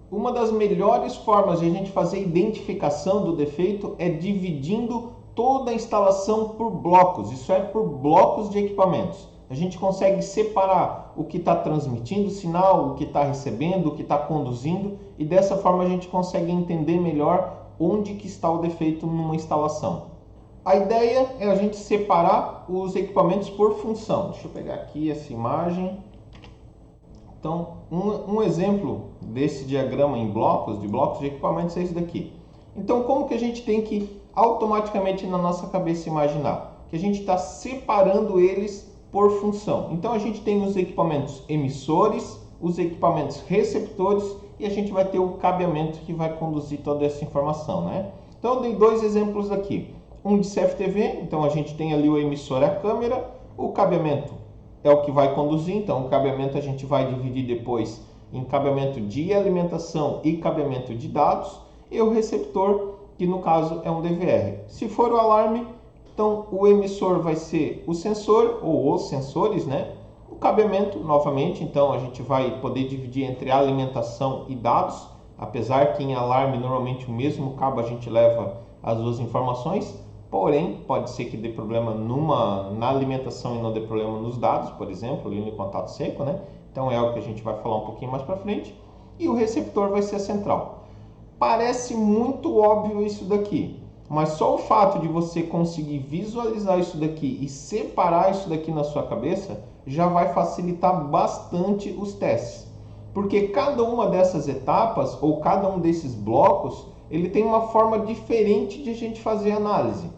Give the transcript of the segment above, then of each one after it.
Uma das melhores formas de a gente fazer a identificação do defeito é dividindo toda a instalação por blocos, isso é, por blocos de equipamentos. A gente consegue separar o que está transmitindo o sinal, o que está recebendo, o que está conduzindo, e dessa forma a gente consegue entender melhor onde que está o defeito numa instalação. A ideia é a gente separar os equipamentos por função. Deixa eu pegar aqui essa imagem. Então, um exemplo desse diagrama em blocos, de blocos de equipamentos, é esse daqui. Então, como que a gente tem que automaticamente na nossa cabeça imaginar? Que a gente está separando eles por função. Então, a gente tem os equipamentos emissores, os equipamentos receptores e a gente vai ter o cabeamento que vai conduzir toda essa informação, né? Então, eu dei dois exemplos aqui. Um de CFTV, então a gente tem ali o emissor e a câmera, o cabeamento é o que vai conduzir, então o cabeamento a gente vai dividir depois em cabeamento de alimentação e cabeamento de dados, e o receptor, que no caso é um DVR. Se for o alarme, então o emissor vai ser o sensor ou os sensores, né? O cabeamento, novamente, então a gente vai poder dividir entre alimentação e dados, apesar que em alarme normalmente o mesmo cabo a gente leva as duas informações. Porém, pode ser que dê problema na alimentação e não dê problema nos dados, por exemplo, linha de contato seco, né? Então é algo que a gente vai falar um pouquinho mais para frente. E o receptor vai ser a central. Parece muito óbvio isso daqui, mas só o fato de você conseguir visualizar isso daqui e separar isso daqui na sua cabeça já vai facilitar bastante os testes. Porque cada uma dessas etapas ou cada um desses blocos, ele tem uma forma diferente de a gente fazer análise.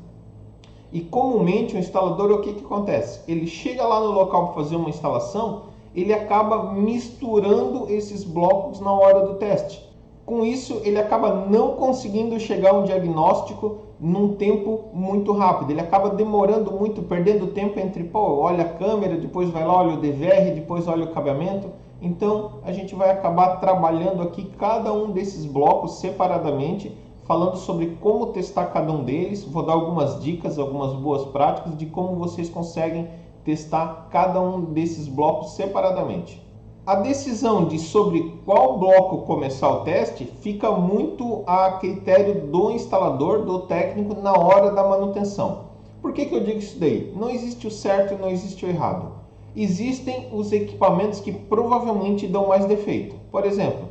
E comumente o instalador, o que acontece? Ele chega lá no local para fazer uma instalação, ele acaba misturando esses blocos na hora do teste. Com isso, ele acaba não conseguindo chegar a um diagnóstico num tempo muito rápido. Ele acaba demorando muito, perdendo tempo entre, olha a câmera, depois vai lá, olha o DVR, depois olha o cabeamento. Então, a gente vai acabar trabalhando aqui cada um desses blocos separadamente, falando sobre como testar cada um deles. Vou dar algumas dicas, algumas boas práticas de como vocês conseguem testar cada um desses blocos separadamente. A decisão de sobre qual bloco começar o teste fica muito a critério do instalador, do técnico, na hora da manutenção. Por que eu digo isso daí? Não existe o certo e não existe o errado. Existem os equipamentos que provavelmente dão mais defeito. Por exemplo,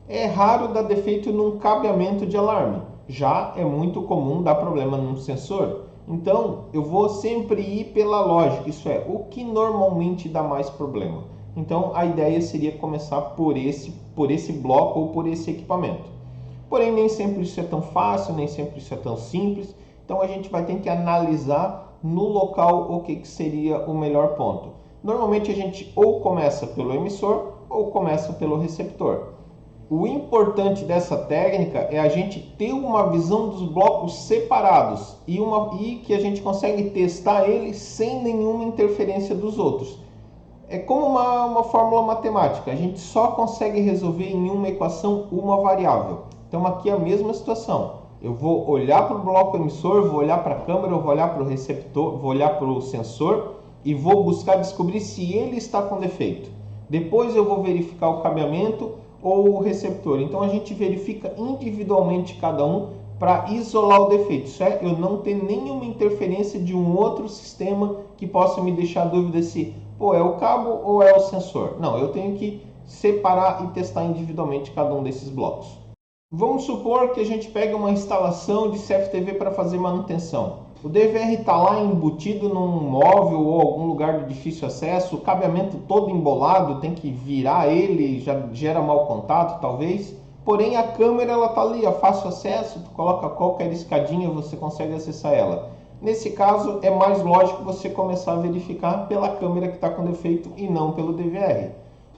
é raro dar defeito num cabeamento de alarme. Já é muito comum dar problema num sensor. Então, eu vou sempre ir pela lógica, isso é, o que normalmente dá mais problema. Então, a ideia seria começar por esse bloco ou por esse equipamento. Porém, nem sempre isso é tão fácil, nem sempre isso é tão simples. Então, a gente vai ter que analisar no local o que seria o melhor ponto. Normalmente, a gente ou começa pelo emissor ou começa pelo receptor. O importante dessa técnica é a gente ter uma visão dos blocos separados e que a gente consegue testar eles sem nenhuma interferência dos outros. É como uma fórmula matemática, a gente só consegue resolver em uma equação uma variável. Então aqui é a mesma situação. Eu vou olhar para o bloco emissor, vou olhar para a câmera, vou olhar para o receptor, vou olhar para o sensor e vou buscar descobrir se ele está com defeito. Depois eu vou verificar o cabeamento ou o receptor. Então a gente verifica individualmente cada um para isolar o defeito. Isso é, eu não ter nenhuma interferência de um outro sistema que possa me deixar dúvida se é o cabo ou é o sensor. Não, eu tenho que separar e testar individualmente cada um desses blocos. Vamos supor que a gente pega uma instalação de CFTV para fazer manutenção. O DVR está lá embutido num móvel ou algum lugar de difícil acesso, o cabeamento todo embolado, tem que virar ele, já gera mau contato talvez. Porém a câmera ela está ali, a fácil acesso, tu coloca qualquer escadinha, você consegue acessar ela. Nesse caso é mais lógico você começar a verificar pela câmera que está com defeito e não pelo DVR.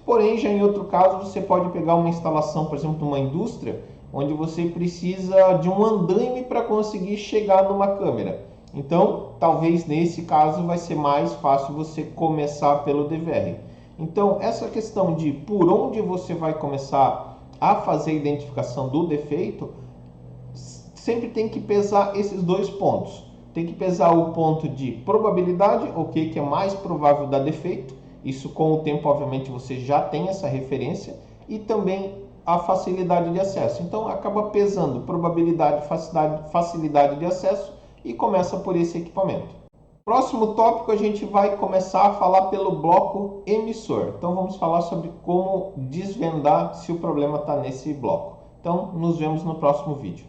Porém já em outro caso você pode pegar uma instalação, por exemplo, numa indústria, onde você precisa de um andaime para conseguir chegar numa câmera. Então, talvez nesse caso vai ser mais fácil você começar pelo DVR. Então, essa questão de por onde você vai começar a fazer a identificação do defeito, sempre tem que pesar esses dois pontos. Tem que pesar o ponto de probabilidade, o que é mais provável dar defeito. Isso com o tempo, obviamente, você já tem essa referência. E também a facilidade de acesso. Então acaba pesando probabilidade, facilidade de acesso e começa por esse equipamento. Próximo tópico, a gente vai começar a falar pelo bloco emissor. Então vamos falar sobre como desvendar se o problema está nesse bloco. Então nos vemos no próximo vídeo.